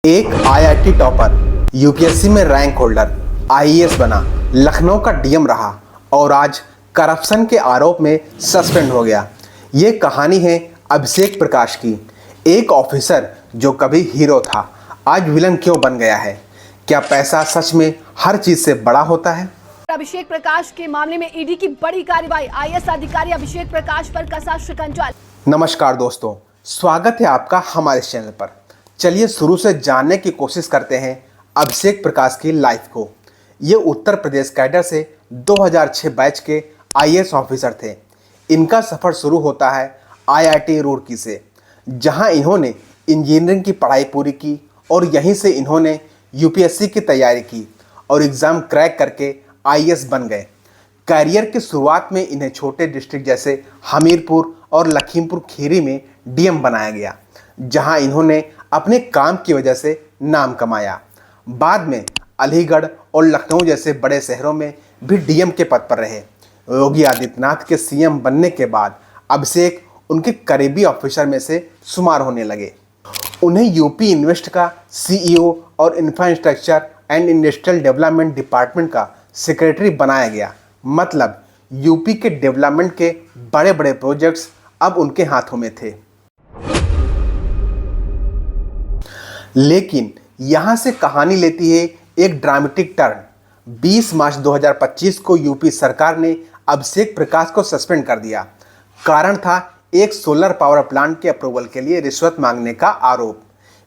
एक IIT topper, UPSC में rank holder, IAS बना, लखनऊ का डीएम रहा और आज करप्शन के आरोप में सस्पेंड हो गया। ये कहानी है अभिषेक प्रकाश की। एक ऑफिसर जो कभी हीरो था, आज विलन क्यों बन गया है? क्या पैसा सच में हर चीज से बड़ा होता है? अभिषेक प्रकाश के मामले में ईडी की बड़ी कार्रवाई, आईएएस अधिकारी अभिषेक प्रकाश पर कसा शिकंजा। नमस्कार दोस्तों, स्वागत है आपका हमारे चैनल पर। चलिए शुरू से जानने की कोशिश करते हैं अभिषेक प्रकाश की लाइफ को। ये उत्तर प्रदेश कैडर से 2006 बैच के आईएएस ऑफिसर थे। इनका सफ़र शुरू होता है आईआईटी रुड़की से, जहां इन्होंने इंजीनियरिंग की पढ़ाई पूरी की और यहीं से इन्होंने यूपीएससी की तैयारी की और एग्ज़ाम क्रैक करके आईएएस बन गए। करियर की शुरुआत में इन्हें छोटे डिस्ट्रिक्ट जैसे हमीरपुर और लखीमपुर खीरी में डीएम बनाया गया, जहां इन्होंने अपने काम की वजह से नाम कमाया। बाद में अलीगढ़ और लखनऊ जैसे बड़े शहरों में भी डीएम के पद पर रहे। योगी आदित्यनाथ के सीएम बनने के बाद अभिषेक उनके करीबी ऑफिसर में से शुमार होने लगे। उन्हें यूपी इन्वेस्ट का सीईओ और infrastructure and industrial development department का सेक्रेटरी बनाया गया। मतलब यूपी के डेवलपमेंट के बड़े बड़े प्रोजेक्ट्स अब उनके हाथों में थे। लेकिन यहां से कहानी लेती है एक ड्रामेटिक टर्न। 20 मार्च 2025 को यूपी सरकार ने अभिषेक प्रकाश को सस्पेंड कर दिया। कारण था एक सोलर पावर प्लांट के अप्रूवल के लिए रिश्वत मांगने का आरोप।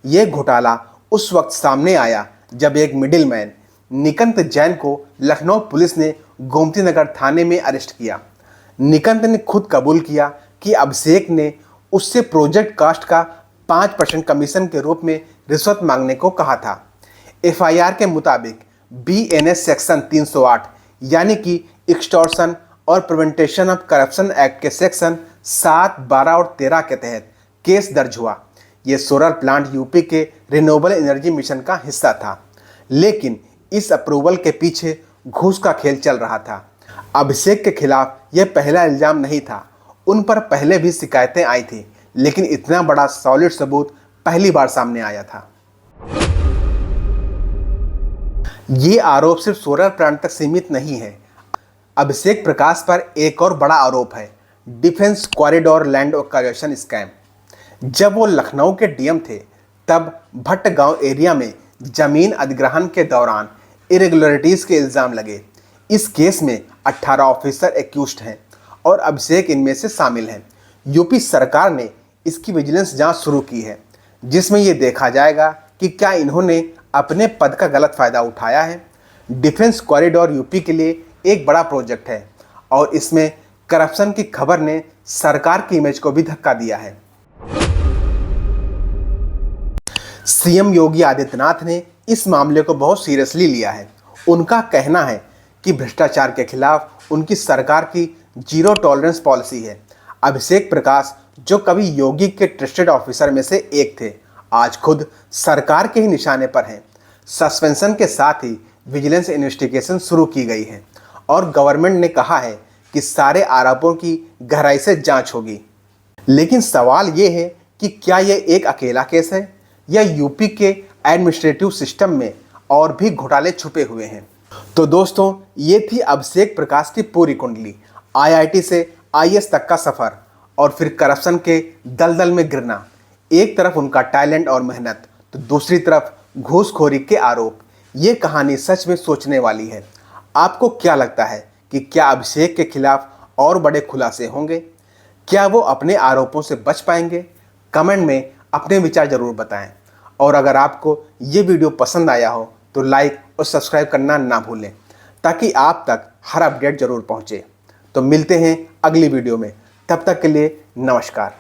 यह घोटाला उस वक्त सामने आया जब एक मिडिलमैन निकंत जैन को लखनऊ पुलिस ने गोमती नगर थाने में अरेस्ट किया। निकंत ने खुद कबूल किया कि अभिषेक ने उससे प्रोजेक्ट कास्ट का 5% कमीशन के रूप में रिश्वत मांगने को कहा था। एफआईआर के मुताबिक बीएनएस सेक्शन 308 यानी कि एक्सटॉर्शन और प्रिवेंशन ऑफ करप्शन एक्ट के सेक्शन 7, 12 और 13 के तहत केस दर्ज हुआ। ये सोलर प्लांट यूपी के रिन्यूएबल एनर्जी मिशन का हिस्सा था, लेकिन इस अप्रूवल के पीछे घूस का खेल चल रहा था। अभिषेक के खिलाफ यह पहला इल्जाम नहीं था, उन पर पहले भी शिकायतें आई थी, लेकिन इतना बड़ा सॉलिड सबूत पहली बार सामने आया था। ये आरोप सिर्फ सोलर प्लांट तक सीमित नहीं है। अभिषेक प्रकाश पर एक और बड़ा आरोप है, defence corridor land acquisition scam. जब वो लखनऊ के डीएम थे, तब भट्टगांव एरिया में जमीन अधिग्रहण के दौरान इरेगुलरिटीज़ के इल्ज़ाम लगे। इस केस में 18 ऑफिसर एक्यूज्ड हैं और अभिषेक इनमें से शामिल हैं। यूपी सरकार ने इसकी विजिलेंस जांच शुरू की है, जिसमें ये देखा जाएगा कि क्या इन्होंने अपने पद का गलत फ़ायदा उठाया है। डिफेंस कॉरिडोर यूपी के लिए एक बड़ा प्रोजेक्ट है और इसमें करप्शन की खबर ने सरकार की इमेज को भी धक्का दिया है। सीएम योगी आदित्यनाथ ने इस मामले को बहुत सीरियसली लिया है। उनका कहना है कि भ्रष्टाचार के खिलाफ उनकी सरकार की जीरो टॉलरेंस पॉलिसी है। अभिषेक प्रकाश, जो कभी योगी के ट्रस्टेड ऑफिसर में से एक थे, आज खुद सरकार के ही निशाने पर हैं। सस्पेंशन के साथ ही विजिलेंस इन्वेस्टिगेशन शुरू की गई है और गवर्नमेंट ने कहा है कि सारे आरोपों की गहराई से जांच होगी। लेकिन सवाल ये है कि क्या यह एक अकेला केस है या यूपी के एडमिनिस्ट्रेटिव सिस्टम में और भी घोटाले छुपे हुए हैं। तो दोस्तों, ये थी अभिषेक प्रकाश की पूरी कुंडली। आईआईटी से आईएएस तक का सफ़र और फिर करप्शन के दलदल में गिरना। एक तरफ उनका टैलेंट और मेहनत, तो दूसरी तरफ घूसखोरी के आरोप। ये कहानी सच में सोचने वाली है। आपको क्या लगता है कि क्या अभिषेक के खिलाफ और बड़े खुलासे होंगे? क्या वो अपने आरोपों से बच पाएंगे? कमेंट में अपने विचार ज़रूर बताएं। और अगर आपको ये वीडियो पसंद आया हो तो लाइक और सब्सक्राइब करना ना भूलें, ताकि आप तक हर अपडेट ज़रूर पहुँचे। तो मिलते हैं अगली वीडियो में, तब तक के लिए नमस्कार।